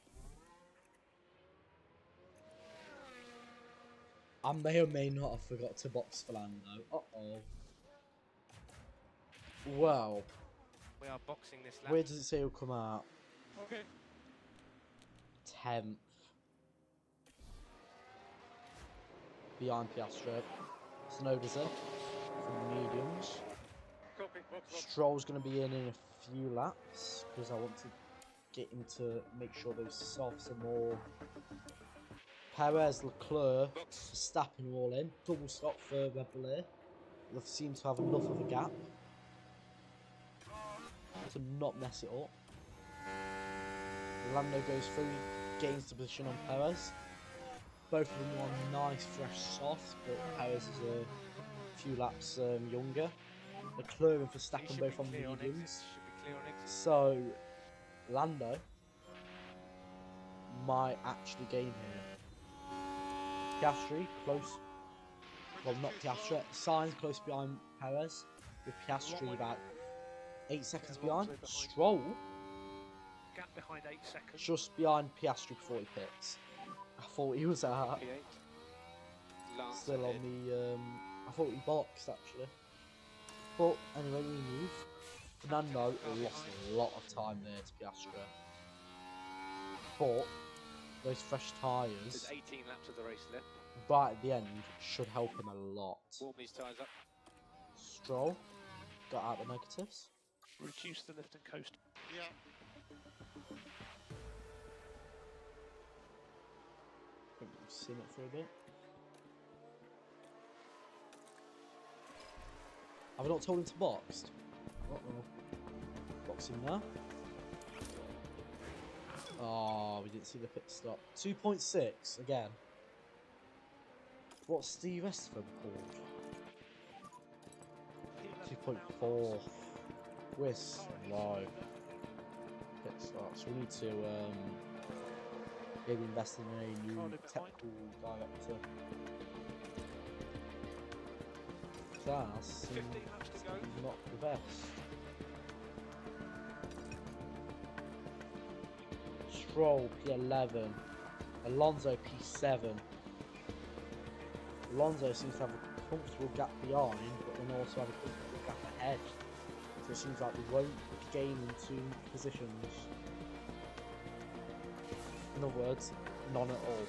[SPEAKER 2] I may or may not have forgot to box Fernando. Uh-oh. Well,
[SPEAKER 5] We are boxing this lap.
[SPEAKER 2] where does it say he'll come out?
[SPEAKER 4] Okay.
[SPEAKER 2] 10th. Behind Piastri. Sonoda's in from the mediums.
[SPEAKER 4] Copy. Box.
[SPEAKER 2] Stroll's going to be in a few laps because I want to get him to make sure those softs are more. Perez, Leclerc, Verstappen are all in. Double stop for Red Bull here. They seem to have enough of a gap to not mess it up. Lando goes through, gains the position on Perez. Both of them are nice, fresh softs, but Perez is a few laps younger. Leclerc and Verstappen both on mediums.
[SPEAKER 5] Should be clear on exit.
[SPEAKER 2] So, Lando might actually gain here. Piastri close. Well, not Piastri. Sainz close behind Perez. With Piastri about 8 seconds behind. Stroll
[SPEAKER 7] Gap behind 8 seconds.
[SPEAKER 2] just behind Piastri before he pits. I thought he was out.
[SPEAKER 5] P8. Lance
[SPEAKER 2] Still on
[SPEAKER 5] ahead.
[SPEAKER 2] the. I thought he boxed actually. But anyway, we move. Fernando lost a lot of time there to Piastri. But those fresh tyres
[SPEAKER 5] There's 18 laps of the race left.
[SPEAKER 2] right at the end should help him a lot.
[SPEAKER 5] Warm these tyres up.
[SPEAKER 2] Stroll got out the negatives.
[SPEAKER 7] Reduce the lift and coast.
[SPEAKER 4] Yeah.
[SPEAKER 2] I think we've seen it for a bit. Have I not told him to box? Uh-oh. Boxing now. Oh, we didn't see the pit stop. 2.6 again. What's Steve Estefan called? 2.4. We're slow. Pit stop. So we need to maybe invest in a new technical director. That seems
[SPEAKER 7] 15 laps to go.
[SPEAKER 2] not the best. Stroll P11, Alonso P7. Alonso seems to have a comfortable gap behind, but then also have a comfortable gap ahead. So it seems like we won't gain into positions. In other words, none at all.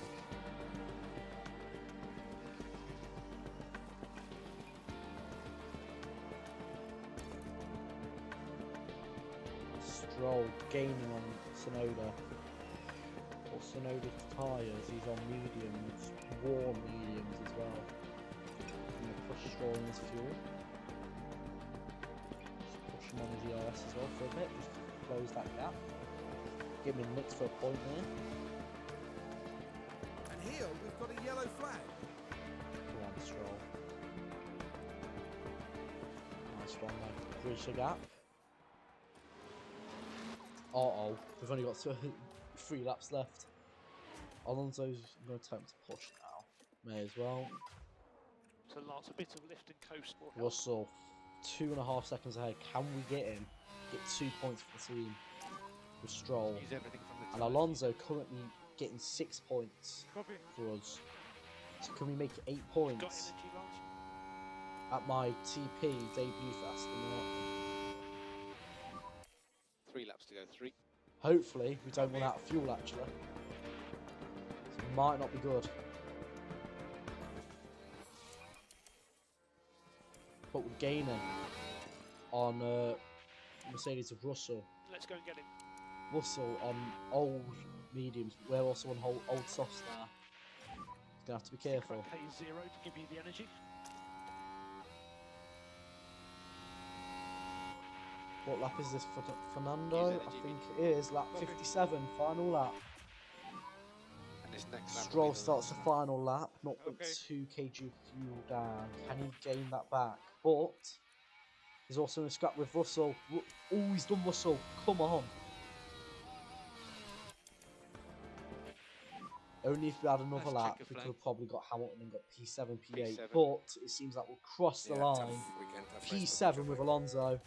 [SPEAKER 2] Stroll gaining on Sonoda. Or Sonoda's tyres, he's on mediums, warm mediums as well. I'm going to push Stroll in his fuel. Just push him on his ERS as well for a bit, just to close that gap. Give him a mix for a point there.
[SPEAKER 3] And here we've got a yellow flag.
[SPEAKER 2] Go on, Stroll. Nice one there. Bridge the gap. Uh-oh, we've only got 3 laps left. Alonso's going to attempt to push now. May as well.
[SPEAKER 7] So Lance, a bit of lift and coast will help.
[SPEAKER 2] Russell, 2.5 seconds ahead. Can we get him? Get 2 points for the team with Stroll.
[SPEAKER 5] Use everything from the
[SPEAKER 2] And
[SPEAKER 5] tyre.
[SPEAKER 2] Alonso currently getting 6 points
[SPEAKER 4] Copy.
[SPEAKER 2] for us. So can we make it 8
[SPEAKER 7] Got
[SPEAKER 2] points
[SPEAKER 7] energy, Lance?
[SPEAKER 2] at my TP debut for Aston Martin?
[SPEAKER 5] 3 laps to go. 3.
[SPEAKER 2] Hopefully, we don't run out of fuel actually. This might not be good. but we're gaining on Mercedes of Russell.
[SPEAKER 7] Let's go and get him.
[SPEAKER 2] Russell on old mediums. We're also on old soft star. Gonna have to be careful.
[SPEAKER 7] K0 to give you the energy.
[SPEAKER 2] What lap is this for Fernando?
[SPEAKER 5] Use
[SPEAKER 2] I
[SPEAKER 5] energy
[SPEAKER 2] think it is lap 57, final lap.
[SPEAKER 5] And this next lap will
[SPEAKER 2] Stroll
[SPEAKER 5] be the
[SPEAKER 2] starts the
[SPEAKER 5] last
[SPEAKER 2] final lap, 0.2
[SPEAKER 4] Okay.
[SPEAKER 2] kg fuel down. Can he gain that back? But he's also in a scrap with Russell. Oh, he's done Russell. Come on. Only if we had another
[SPEAKER 5] Nice
[SPEAKER 2] lap,
[SPEAKER 5] checker
[SPEAKER 2] we
[SPEAKER 5] flag.
[SPEAKER 2] could have probably got Hamilton and got P7, P8.
[SPEAKER 5] P7.
[SPEAKER 2] But it seems like we'll cross the
[SPEAKER 5] Yeah,
[SPEAKER 2] line.
[SPEAKER 5] tough weekend, tough race for
[SPEAKER 2] P7
[SPEAKER 5] Petrov.
[SPEAKER 2] with Alonso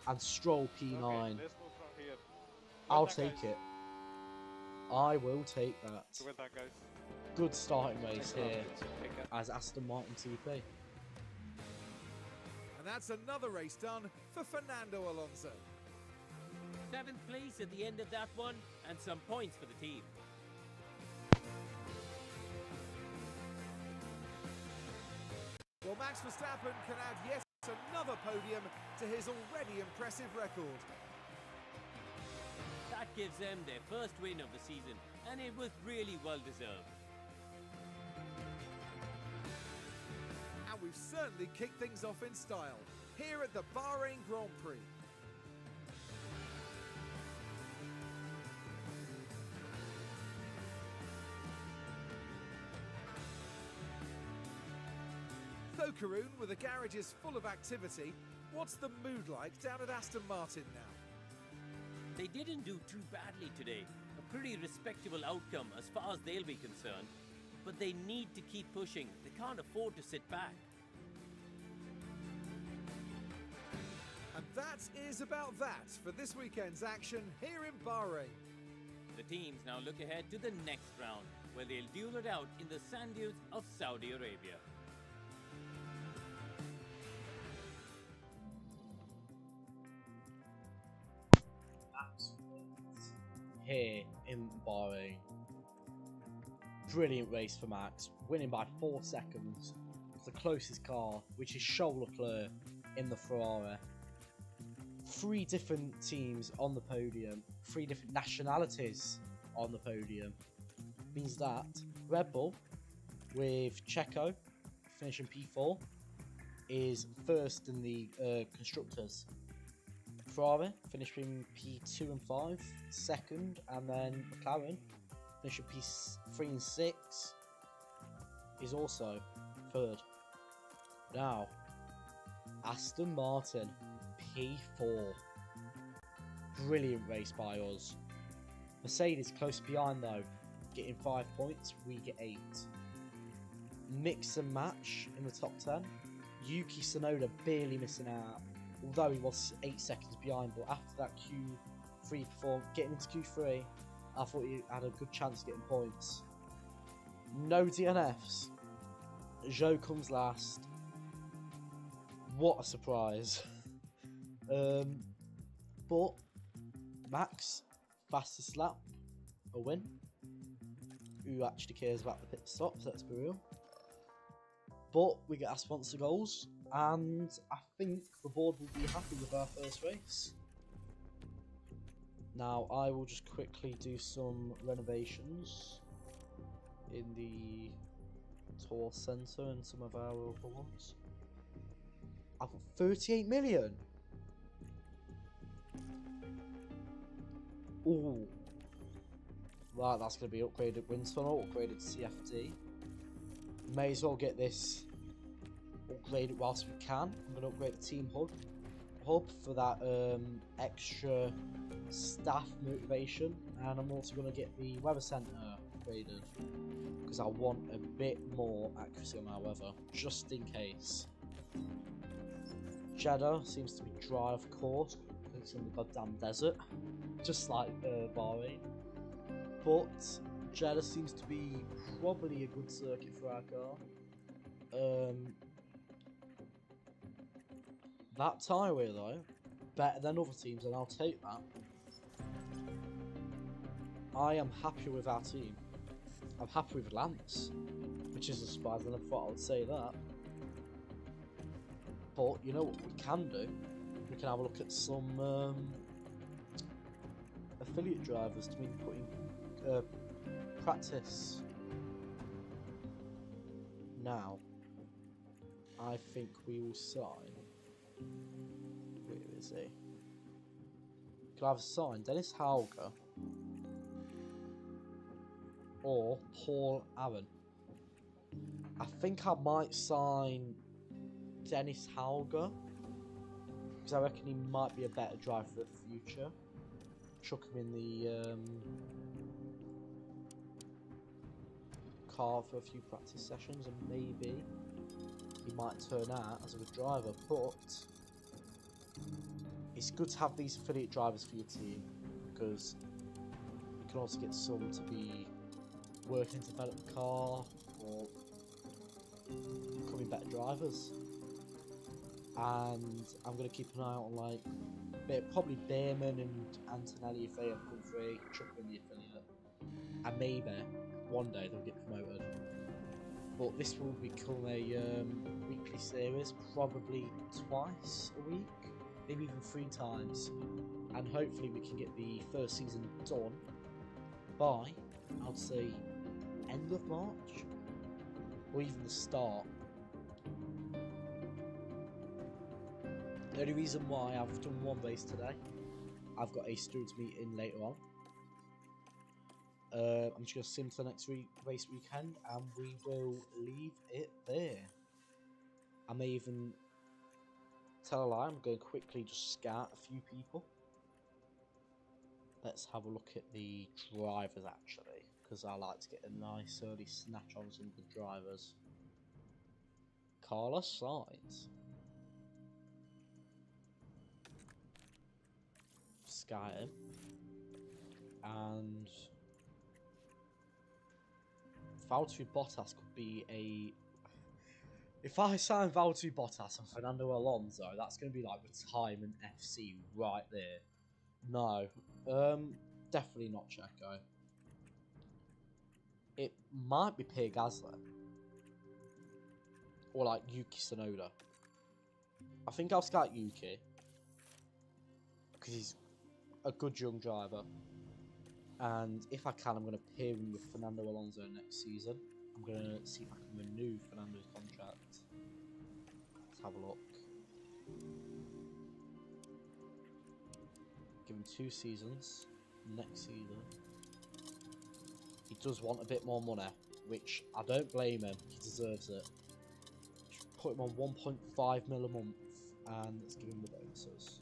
[SPEAKER 2] and Stroll P9.
[SPEAKER 4] Okay, let's move from here.
[SPEAKER 2] I'll
[SPEAKER 4] Well done,
[SPEAKER 2] take
[SPEAKER 4] guys.
[SPEAKER 2] it. I will take that.
[SPEAKER 4] Well done, guys.
[SPEAKER 2] Good starting race
[SPEAKER 5] Next lap,
[SPEAKER 2] here
[SPEAKER 5] it's a pickup.
[SPEAKER 2] as Aston Martin TP.
[SPEAKER 3] And that's another race done for Fernando Alonso.
[SPEAKER 6] 7th place at the end of that one, and some points for the team.
[SPEAKER 3] Well, Max Verstappen can add yet another podium to his already impressive record.
[SPEAKER 6] That gives them their first win of the season, and it was really well deserved.
[SPEAKER 3] And we've certainly kicked things off in style here at the Bahrain Grand Prix. So, Karun, with the garages full of activity, what's the mood like down at Aston Martin now?
[SPEAKER 6] They didn't do too badly today, a pretty respectable outcome as far as they'll be concerned, but they need to keep pushing. They can't afford to sit back.
[SPEAKER 3] And that is about that for this weekend's action here in Bahrain.
[SPEAKER 6] The teams now look ahead to the next round, where they'll duel it out in the sand dunes of Saudi Arabia.
[SPEAKER 2] Here in Bahrain. Brilliant race for Max, winning by 4 seconds. It's the closest car, which is Charles Leclerc in the Ferrari. 3 different teams on the podium, 3 different nationalities on the podium. Means that Red Bull, with Checo finishing P4, is first in the constructors. Ferrari finishing P2 and 5, second, and then McLaren finishing P3 and 6 is also third. Now, Aston Martin P4. Brilliant race by us. Mercedes close behind though, getting 5 points, we get 8. Mix and match in the top 10. Yuki Tsunoda barely missing out, although he was 8 seconds behind, but after that Q3 perform, getting into Q3, I thought he had a good chance of getting points. No DNFs. Zhou comes last. What a surprise. But Max, fastest lap, a win. Who actually cares about the pit stops, let's be real. But we get our sponsor goals, and I think the board will be happy with our first race. Now I will just quickly do some renovations in the tour centre and some of our other ones. I've got 38 million. Ooh. Right, that's going to be upgraded wind tunnel, upgraded CFD. May as well get this upgraded whilst we can. I'm going to upgrade the team hub for that extra staff motivation, and I'm also going to get the weather centre upgraded because I want a bit more accuracy on our weather, just in case. Jeddah seems to be dry, of course, because it's in the goddamn desert, just like Bahrain. But Jeddah seems to be probably a good circuit for our car. That tyre though, better than other teams, and I'll take that. I am happy with our team. I'm happy with Lance, which is a surprise, and I thought I would say that. But you know what we can do? We can have a look at some affiliate drivers to mean putting practice. Now, I think we will sign. Where is he? Can I have a sign Dennis Hauger or Paul Aaron? I think I might sign Dennis Hauger because I reckon he might be a better driver for the future. Chuck him in the car for a few practice sessions and maybe he might turn out as a good driver, but it's good to have these affiliate drivers for your team because you can also get some to be working to develop the car or becoming better drivers. And I'm going to keep an eye out on like probably Behrman and Antonelli if they have come free, chuck them in the affiliate, and maybe one day they'll get promoted. But this will become a weekly series, probably twice a week, maybe even 3 times, and hopefully we can get the first season done by, I'd say, end of March, or even the start. The only reason why I've done one race today, I've got a students meeting later on. I'm just going to sim to the next race weekend and we will leave it there. I may even tell a lie, I'm going to quickly just scout a few people. Let's have a look at the drivers actually, because I like to get a nice early snatch on some good drivers. Carlos Sainz. Sky him. And Valtteri Bottas could be a... If I sign Valtteri Bottas and Fernando Alonso, that's going to be like retirement FC right there. No, definitely not Checo. It might be Pierre Gasly. Or like Yuki Tsunoda. I think I'll scout Yuki. Because he's a good young driver. And if I can, I'm going to pair him with Fernando Alonso next season. I'm going to see if I can renew Fernando's contract. Let's have a look. Give him 2 seasons. Next season. He does want a bit more money, which I don't blame him. He deserves it. Put him on 1.5 mil a month, and let's give him the bonuses.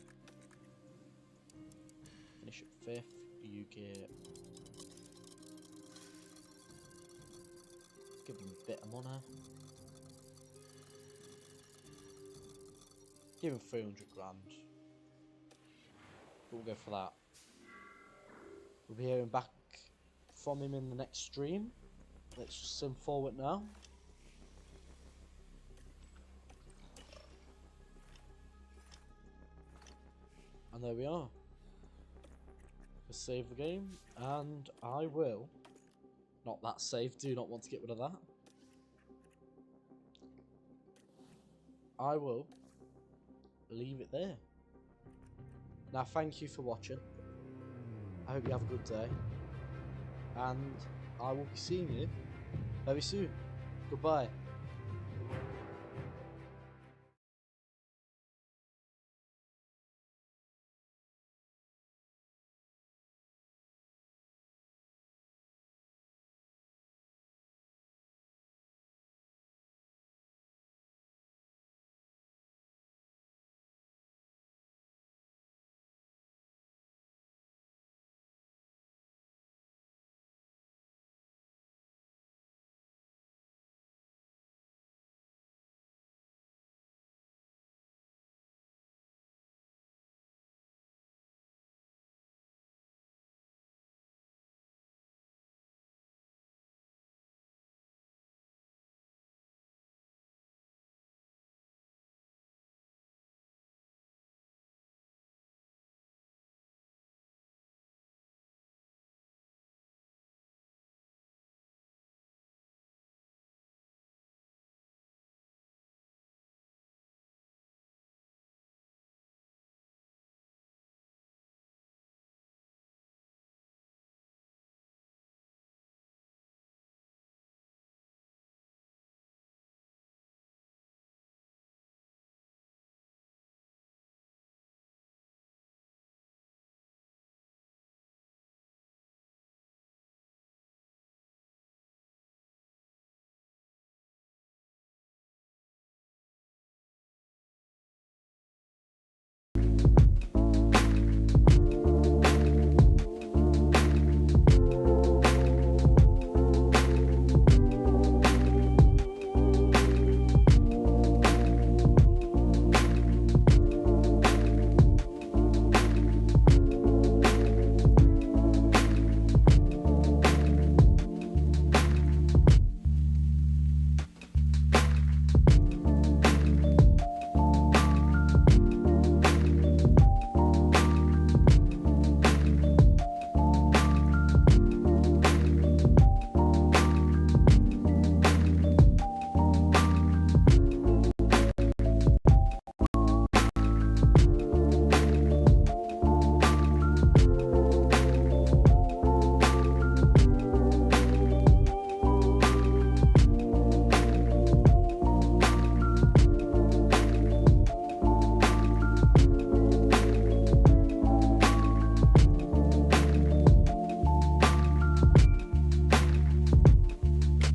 [SPEAKER 2] Finish at 5th. You get... Give him a bit of money. Give him 300 grand. We'll go for that. We'll be hearing back from him in the next stream. Let's just sim forward now. And there we are. Let's save the game, and I will. Not that save, do not want to get rid of that. I will leave it there. Now, thank you for watching. I hope you have a good day. And I will be seeing you very soon. Goodbye.